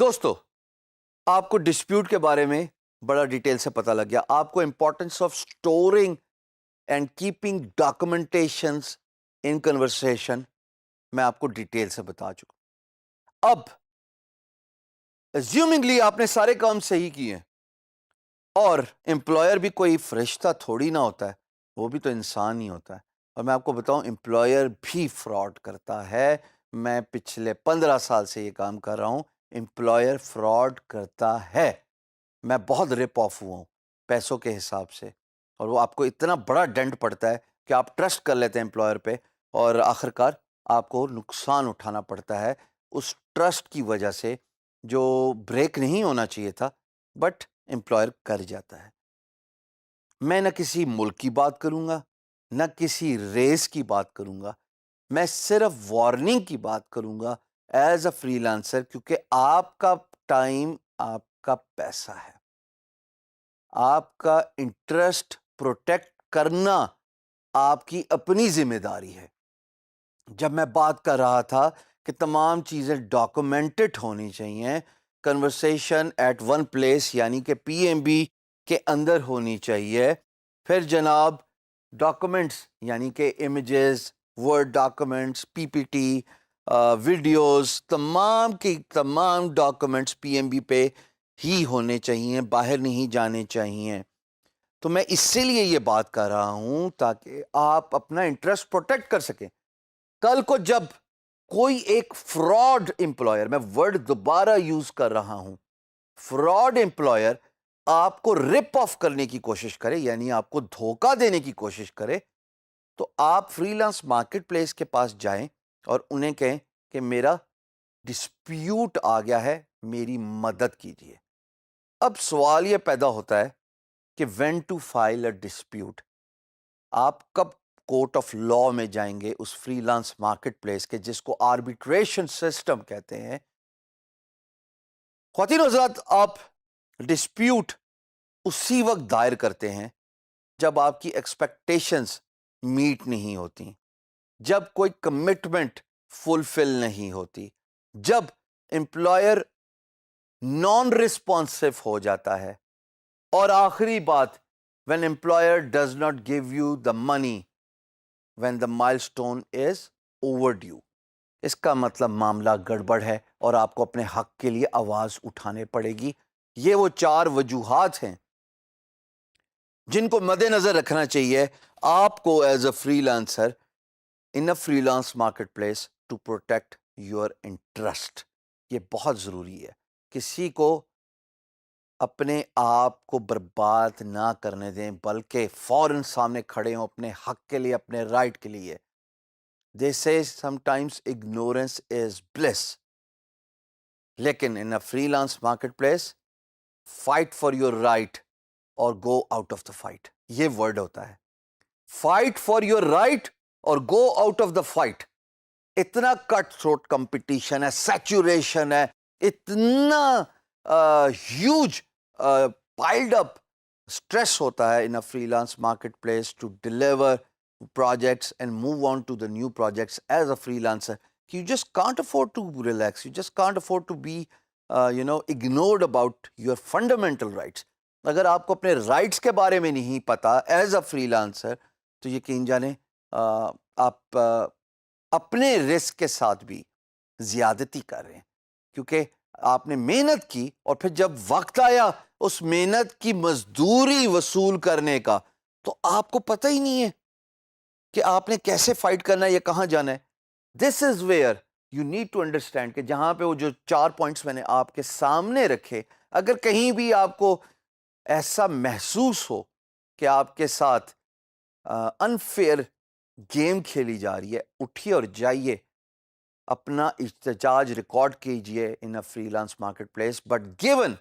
دوستو آپ کو ڈسپیوٹ کے بارے میں بڑا ڈیٹیل سے پتہ لگ گیا. آپ کو importance of storing and keeping documentations in conversation میں آپ کو ڈیٹیل سے بتا چکا. اب ایزیومنگلی آپ نے سارے کام صحیح کیے ہیں اور امپلائر بھی کوئی فرشتہ تھوڑی نہ ہوتا ہے, وہ بھی تو انسان ہی ہوتا ہے. اور میں آپ کو بتاؤں امپلائر بھی فراڈ کرتا ہے. میں پچھلے 15 سال سے یہ کام کر رہا ہوں. امپلائر فراڈ کرتا ہے. میں بہت رپ آف ہوا ہوں پیسوں کے حساب سے, اور وہ آپ کو اتنا بڑا ڈنٹ پڑتا ہے کہ آپ ٹرسٹ کر لیتے ہیں امپلائر پہ, اور آخر کار آپ کو نقصان اٹھانا پڑتا ہے اس ٹرسٹ کی وجہ سے جو بریک نہیں ہونا چاہیے تھا, بٹ امپلائر کر جاتا ہے. میں نہ کسی ملک کی بات کروں گا, نہ کسی ریس کی بات کروں گا, میں صرف وارننگ کی بات کروں گا ایز اے فری لانسر, کیونکہ آپ کا ٹائم آپ کا پیسہ ہے. آپ کا انٹرسٹ پروٹیکٹ کرنا آپ کی اپنی ذمہ داری ہے. جب میں بات کر رہا تھا کہ تمام چیزیں ڈاکومنٹڈ ہونی چاہیے, کنورسیشن ایٹ ون پلیس یعنی کہ پی ایم بی کے اندر ہونی چاہیے, پھر جناب ڈاکومنٹس یعنی کہ امیجز, ورڈ ڈاکومنٹس, پی پی ٹی, ویڈیوز, تمام کی تمام ڈاکومنٹس پی ایم بی پہ ہی ہونے چاہیے, باہر نہیں جانے چاہیے. تو میں اسی لیے یہ بات کر رہا ہوں تاکہ آپ اپنا انٹرسٹ پروٹیکٹ کر سکیں. کل کو جب کوئی ایک فراڈ امپلائر, میں ورڈ دوبارہ یوز کر رہا ہوں, فراڈ امپلائر آپ کو رپ آف کرنے کی کوشش کرے, یعنی آپ کو دھوکہ دینے کی کوشش کرے, تو آپ فری لانس مارکیٹ پلیس کے پاس جائیں اور انہیں کہیں کہ میرا ڈسپیوٹ آ گیا ہے, میری مدد کیجیے. اب سوال یہ پیدا ہوتا ہے کہ when to file a dispute. آپ کب کورٹ آف لا میں جائیں گے اس فری لانس مارکیٹ پلیس کے, جس کو آربیٹریشن سسٹم کہتے ہیں. خواتین و حضرات, آپ ڈسپیوٹ اسی وقت دائر کرتے ہیں جب آپ کی ایکسپیکٹیشنز میٹ نہیں ہوتی, جب کوئی کمٹمنٹ فلفل نہیں ہوتی, جب امپلائر نان رسپانسو ہو جاتا ہے, اور آخری بات, when employer does not give you the money when the milestone is overdue. اس کا مطلب معاملہ گڑبڑ ہے اور آپ کو اپنے حق کے لیے آواز اٹھانے پڑے گی. یہ وہ 4 وجوہات ہیں جن کو مد نظر رکھنا چاہیے آپ کو as a freelancer in a freelance marketplace to protect your interest. یہ بہت ضروری ہے. کسی کو اپنے آپ کو برباد نہ کرنے دیں, بلکہ فوراً سامنے کھڑے ہوں اپنے حق کے لیے, اپنے رائٹ کے لیے. They say sometimes ignorance is bliss. لیکن in a freelance marketplace, fight for your right or go out of the fight. یہ ورڈ ہوتا ہے. Fight for your right or go out of the fight. اتنا cut throat competition ہے, saturation ہے, اتنا huge piled up stress ہوتا ہے in a freelance marketplace to deliver projects and move on to the new projects as a freelancer. You just can't afford to relax. You just can't afford to be ignored about your fundamental rights. اگر آپ کو اپنے rights کے بارے میں نہیں پتا as a free lancer, تو یقین جانیں آپ اپنے رسک کے ساتھ بھی زیادتی کر رہے ہیں, کیونکہ آپ نے محنت کی اور پھر جب وقت آیا اس محنت کی مزدوری وصول کرنے کا, تو آپ کو پتہ ہی نہیں ہے کہ آپ نے کیسے فائٹ کرنا ہے یا کہاں جانا ہے. This is where you need to understand کہ جہاں پہ وہ جو 4 پوائنٹس میں نے آپ کے سامنے رکھے, اگر کہیں بھی آپ کو ایسا محسوس ہو کہ آپ کے ساتھ انفیئر گیم کھیلی جا رہی ہے, اٹھیے اور جائیے, اپنا احتجاج ریکارڈ کیجئے in a freelance marketplace. But given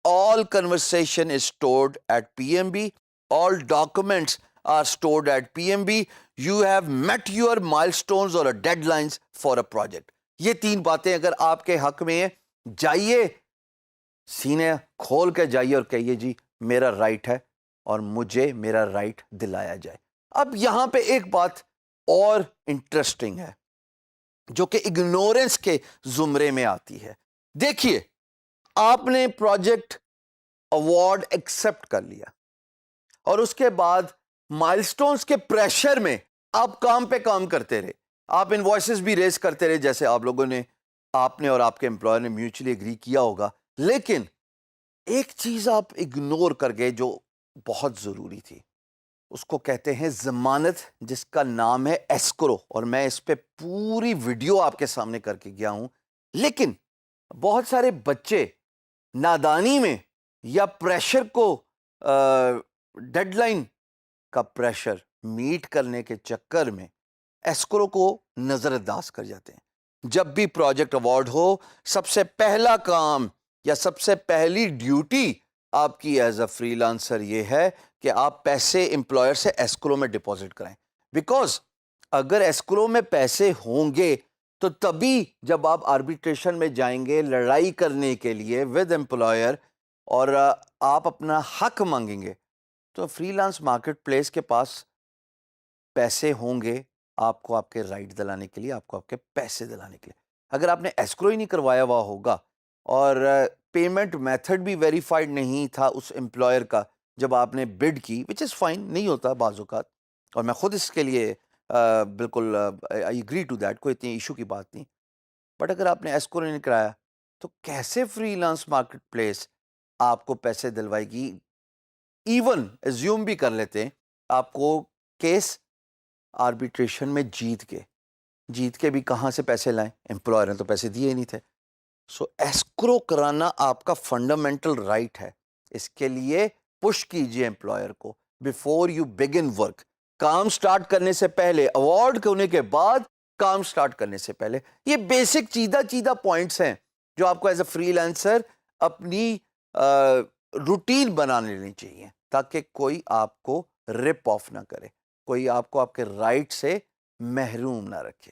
all conversation is stored at PMB, all documents are stored at PMB, you have met your milestones or deadlines for a project. یہ 3 باتیں اگر آپ کے حق میں ہیں, جائیے, سینے کھول کے جائیے اور کہیے جی میرا رائٹ ہے اور مجھے میرا رائٹ دلایا جائے. اب یہاں پہ ایک بات اور انٹرسٹنگ ہے جو کہ اگنورنس کے زمرے میں آتی ہے. دیکھیے, آپ نے پروجیکٹ اوارڈ ایکسپٹ کر لیا اور اس کے بعد مائلسٹونز کے پریشر میں آپ کام پہ کام کرتے رہے, آپ انوائسز بھی ریز کرتے رہے جیسے آپ لوگوں نے, آپ نے اور آپ کے امپلائر نے میوچلی اگری کیا ہوگا, لیکن ایک چیز آپ اگنور کر گئے جو بہت ضروری تھی, اس کو کہتے ہیں ضمانت, جس کا نام ہے ایسکرو, اور میں اس پہ پوری ویڈیو آپ کے سامنے کر کے گیا ہوں. لیکن بہت سارے بچے نادانی میں یا پریشر کو, ڈیڈ لائن کا پریشر میٹ کرنے کے چکر میں ایسکرو کو نظر انداز کر جاتے ہیں. جب بھی پروجیکٹ ایوارڈ ہو, سب سے پہلا کام یا سب سے پہلی ڈیوٹی آپ کی ایز اے فری لانسر یہ ہے کہ آپ پیسے امپلائر سے ایسکرو میں ڈپازٹ کرائیں. بیکاز اگر ایسکرو میں پیسے ہوں گے تو تبھی جب آپ آربیٹریشن میں جائیں گے لڑائی کرنے کے لیے ود امپلائر اور آپ اپنا حق مانگیں گے, تو فری لانس مارکیٹ پلیس کے پاس پیسے ہوں گے آپ کو آپ کے رائٹ دلانے کے لیے, آپ کو آپ کے پیسے دلانے کے لیے. اگر آپ نے ایسکرو ہی نہیں کروایا ہوا ہوگا اور پیمنٹ میتھڈ بھی ویریفائڈ نہیں تھا اس امپلائر کا جب آپ نے بڈ کی, وچ از فائن, نہیں ہوتا بعض اوقات, اور میں خود اس کے لیے بالکل آئی ایگری ٹو دیٹ, کوئی اتنی ایشو کی بات نہیں. بٹ اگر آپ نے ایسکرو نہیں کرایا تو کیسے فری لانس مارکیٹ پلیس آپ کو پیسے دلوائے گی؟ ایون ایزیوم بھی کر لیتے ہیں آپ کو کیس آربیٹریشن میں جیت کے بھی کہاں سے پیسے لائیں, امپلائر نے تو پیسے دیے ہی نہیں تھے. سو ایسکرو کرانا آپ کا فنڈامنٹل رائٹ ہے. اس کے لیے پش کیجئے امپلائر کو بیفور یو بگن ورک, کام سٹارٹ کرنے سے پہلے, ایوارڈ ہونے کے بعد کام سٹارٹ کرنے سے پہلے. یہ بیسک چیدہ پوائنٹس ہیں جو آپ کو ایز اے فری لانسر اپنی روٹین بنا لینی چاہیے تاکہ کوئی آپ کو رپ آف نہ کرے, کوئی آپ کو آپ کے رائٹ سے محروم نہ رکھے.